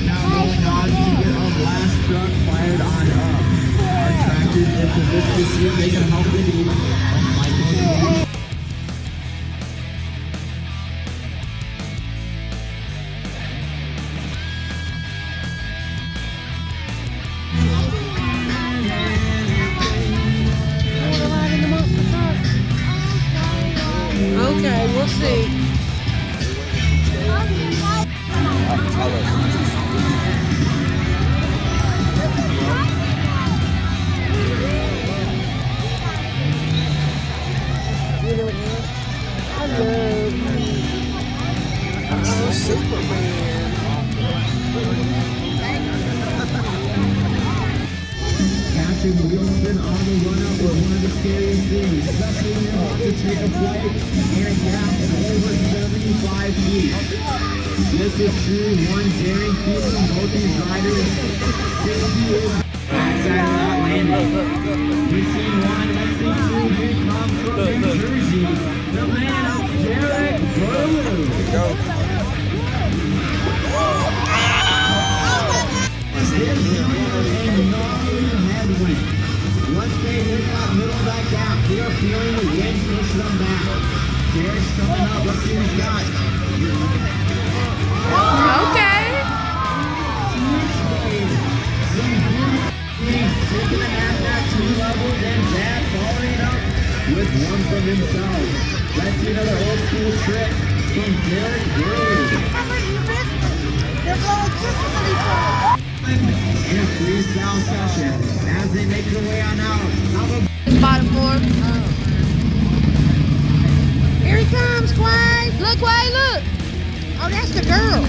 Now going on to get our last truck fired on up. Our tractors in position to see if they can help the need of Michael. Okay, we'll see. I love you. Oh, Superman. Catching Wilson on the run up was one of the scariest things, especially when you're about to take a flight in a gap of over 75 feet. This is true one daring feat from both these riders. 60 is backside of that landing. We've seen one, let's see two, here comes from New Jersey, the man of Derek Burlew. Go. Once they hit that middle of that gap, they are feeling the wind push them back. Derek's coming up. Let's see what he's got. Okay. Taking the half back 2 levels and Dad following up with one from himself. Let's see another old school trick from Derek Burlew. In a freestyle session as they make their way on out. Bottom floor. Here he comes, Quay. Look, Quay, look. Oh, that's the girl.